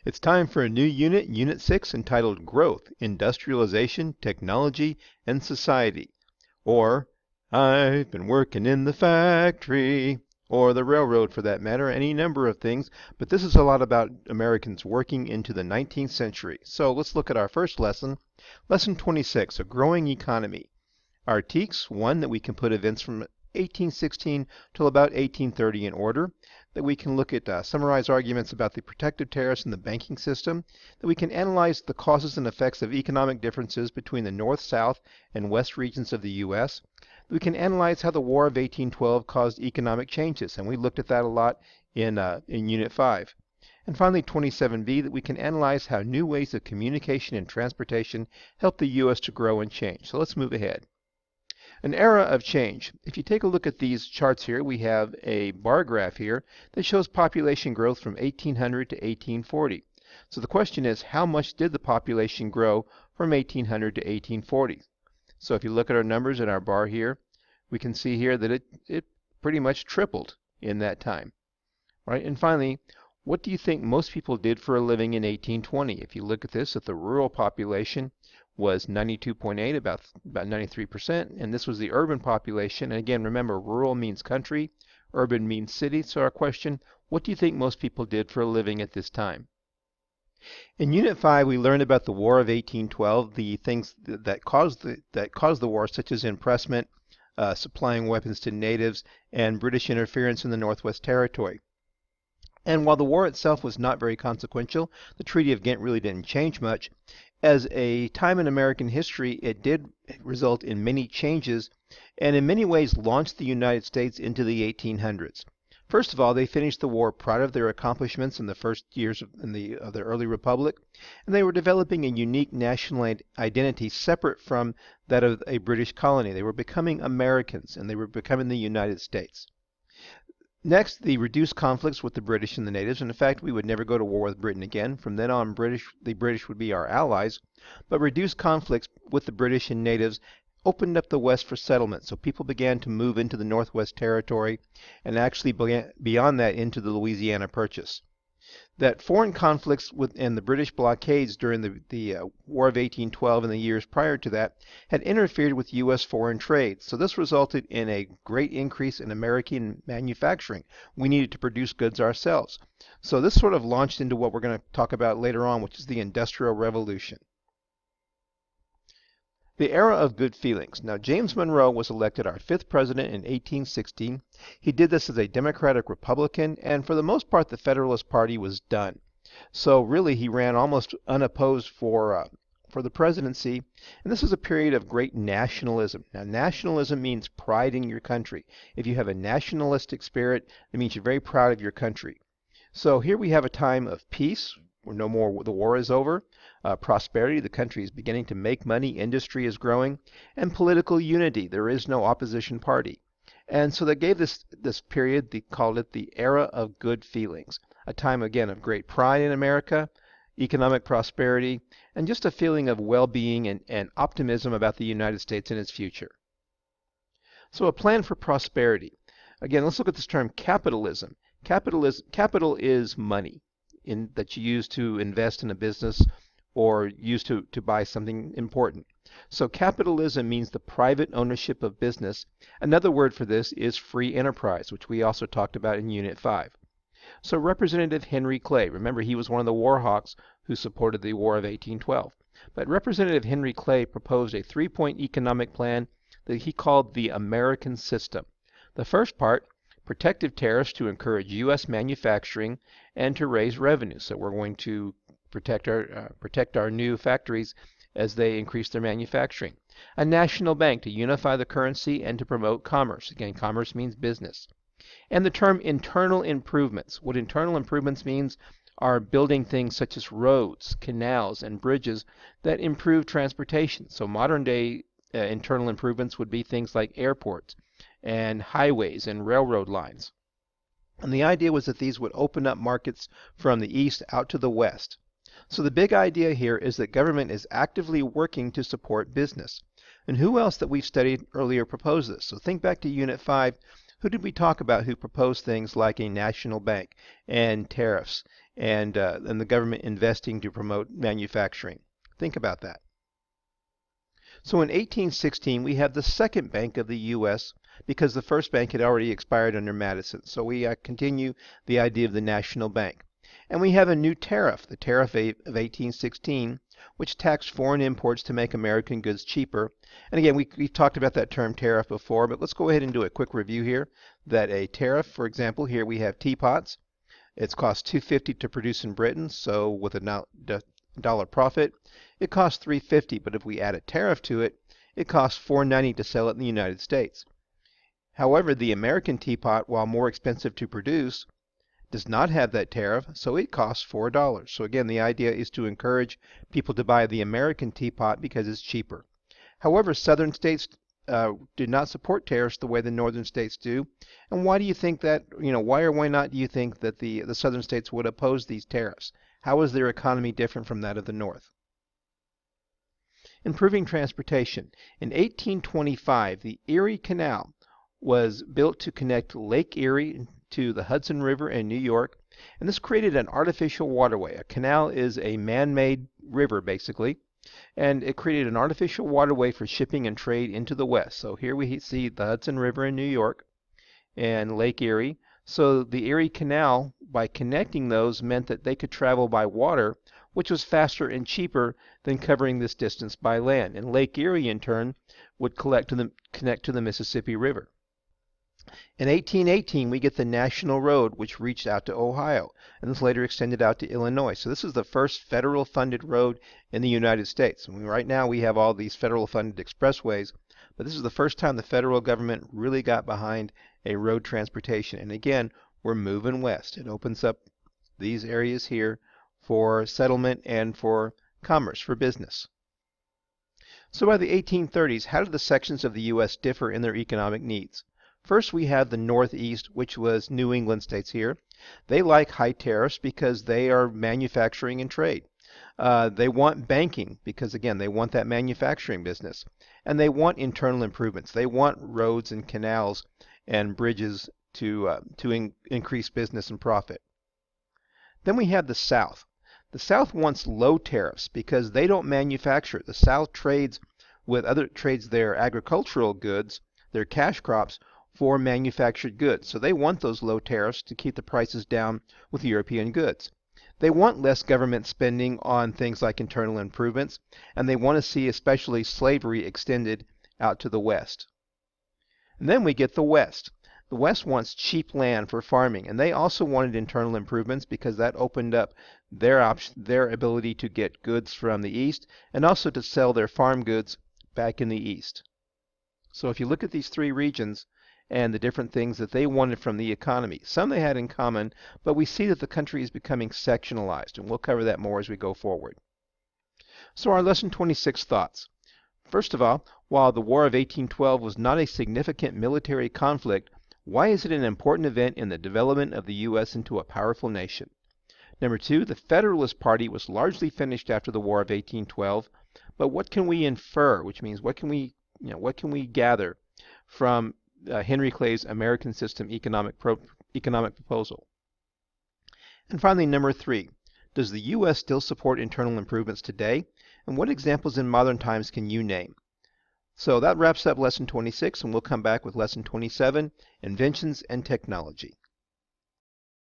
It's time for a new unit, Unit 6, entitled Growth, Industrialization, Technology, and Society. Or, I've been working in the factory, or the railroad for that matter, any number of things. But this is a lot about Americans working into the 19th century. So let's look at our first lesson. Lesson 26, A Growing Economy. Our TEKS, one, that we can put events from 1816 till about 1830 in order, that we can look at summarize arguments about the protective tariffs in the banking system, that we can analyze the causes and effects of economic differences between the North, South, and West regions of the U.S., that we can analyze how the War of 1812 caused economic changes, and we looked at that a lot in Unit 5. And finally, 27b, that we can analyze how new ways of communication and transportation help the U.S. to grow and change. So let's move ahead. An era of change. If you take a look at these charts here, we have a bar graph here that shows population growth from 1800 to 1840. So the question is, how much did the population grow from 1800 to 1840? So if you look at our numbers in our bar here, we can see here that it pretty much tripled in that time. Right? And finally, what do you think most people did for a living in 1820? If you look at this, that the rural population was 92.8, about 93%, and this was the urban population. And again, remember, rural means country, urban means city. So our question, what do you think most people did for a living at this time? In Unit 5, we learned about the War of 1812, the things that caused the war, such as impressment, supplying weapons to natives, and British interference in the Northwest Territory. And while the war itself was not very consequential, the Treaty of Ghent really didn't change much. As a time in American history, it did result in many changes and in many ways launched the United States into the 1800s. First of all, they finished the war proud of their accomplishments in the first years of the early republic, and they were developing a unique national identity separate from that of a British colony. They were becoming Americans, and they were becoming the United States. Next, the reduced conflicts with the British and the natives. And in fact, we would never go to war with Britain again. From then on, the British would be our allies. But reduced conflicts with the British and natives opened up the West for settlement. So people began to move into the Northwest Territory and actually beyond that into the Louisiana Purchase. That foreign conflicts and the British blockades during the War of 1812 and the years prior to that had interfered with U.S. foreign trade. So this resulted in a great increase in American manufacturing. We needed to produce goods ourselves. So this sort of launched into what we're going to talk about later on, which is the Industrial Revolution. The era of good feelings. Now, James Monroe was elected our 5th president in 1816. He did this as a Democratic Republican, and for the most part, the Federalist Party was done. So really, he ran almost unopposed for the presidency, and this was a period of great nationalism. Now, nationalism means pride in your country. If you have a nationalistic spirit, it means you're very proud of your country. So here we have a time of peace, where no more the war is over. Prosperity, the country is beginning to make money, industry is growing, and political unity. There is no opposition party. And so they gave this period, they called it the era of good feelings, a time again of great pride in America, economic prosperity, and just a feeling of well-being and optimism about the United States and its future. So a plan for prosperity. Again, let's look at this term capitalism. Capital is money that you use to invest in a business or use to buy something important. So capitalism means the private ownership of business. Another word for this is free enterprise, which we also talked about in Unit 5. So Representative Henry Clay, remember he was one of the war hawks who supported the War of 1812. But Representative Henry Clay proposed a 3-point economic plan that he called the American System. The first part, protective tariffs to encourage U.S. manufacturing and to raise revenue. So we're going to protect our new factories as they increase their manufacturing. A national bank to unify the currency and to promote commerce. Again, commerce means business. And the term internal improvements. What internal improvements means are building things such as roads, canals, and bridges that improve transportation. So modern day internal improvements would be things like airports and highways and railroad lines. And the idea was that these would open up markets from the east out to the west. So the big idea here is that government is actively working to support business. And who else that we've studied earlier proposed this? So think back to Unit 5. Who did we talk about who proposed things like a national bank and tariffs and the government investing to promote manufacturing. Think about that. So in 1816, we have the second bank of the U.S. because the first bank had already expired under Madison. So we continue the idea of the national bank. And we have a new tariff, the Tariff of 1816, which taxed foreign imports to make American goods cheaper. And again, we've talked about that term tariff before, but let's go ahead and do a quick review here. That a tariff, for example, here we have teapots. It's cost $2.50 to produce in Britain, so with a dollar profit, it costs $3.50. But if we add a tariff to it, it costs $4.90 to sell it in the United States. However, the American teapot, while more expensive to produce, does not have that tariff, so it costs $4. So again, the idea is to encourage people to buy the American teapot because it's cheaper. However, southern states do not support tariffs the way the northern states do. And why do you think that, why or why not do you think that the southern states would oppose these tariffs? How is their economy different from that of the north? Improving transportation. In 1825, the Erie Canal was built to connect Lake Erie to the Hudson River in New York, and this created an artificial waterway. A canal is a man-made river, basically, and it created an artificial waterway for shipping and trade into the west. So here we see the Hudson River in New York and Lake Erie. So the Erie Canal, by connecting those, meant that they could travel by water, which was faster and cheaper than covering this distance by land. And Lake Erie, in turn, would connect to the Mississippi River. In 1818, we get the National Road, which reached out to Ohio, and this later extended out to Illinois. So this is the first federal funded road in the United States. And right now we have all these federal funded expressways, but this is the first time the federal government really got behind a road transportation. And again, we're moving west. It opens up these areas here for settlement and for commerce, for business. So by the 1830s, how did the sections of the U.S. differ in their economic needs? First, we have the Northeast, which was New England states here. They like high tariffs because they are manufacturing and trade. They want banking because, again, they want that manufacturing business. And they want internal improvements. They want roads and canals and bridges to increase business and profit. Then we have the South. The South wants low tariffs because they don't manufacture. The South trades their agricultural goods, their cash crops, for manufactured goods. So they want those low tariffs to keep the prices down with European goods. They want less government spending on things like internal improvements, and they want to see especially slavery extended out to the West. And then we get the West. The West wants cheap land for farming, and they also wanted internal improvements because that opened up their ability to get goods from the East and also to sell their farm goods back in the East. So if you look at these three regions, and the different things that they wanted from the economy. Some they had in common, but we see that the country is becoming sectionalized, and we'll cover that more as we go forward. So our Lesson 26 thoughts. First of all, while the War of 1812 was not a significant military conflict, why is it an important event in the development of the U.S. into a powerful nation? Number two, the Federalist Party was largely finished after the War of 1812, but what can we infer, which means what can we gather from Henry Clay's American System economic proposal? And finally, number three, does the U.S. still support internal improvements today? And what examples in modern times can you name? So that wraps up Lesson 26, and we'll come back with Lesson 27, Inventions and Technology.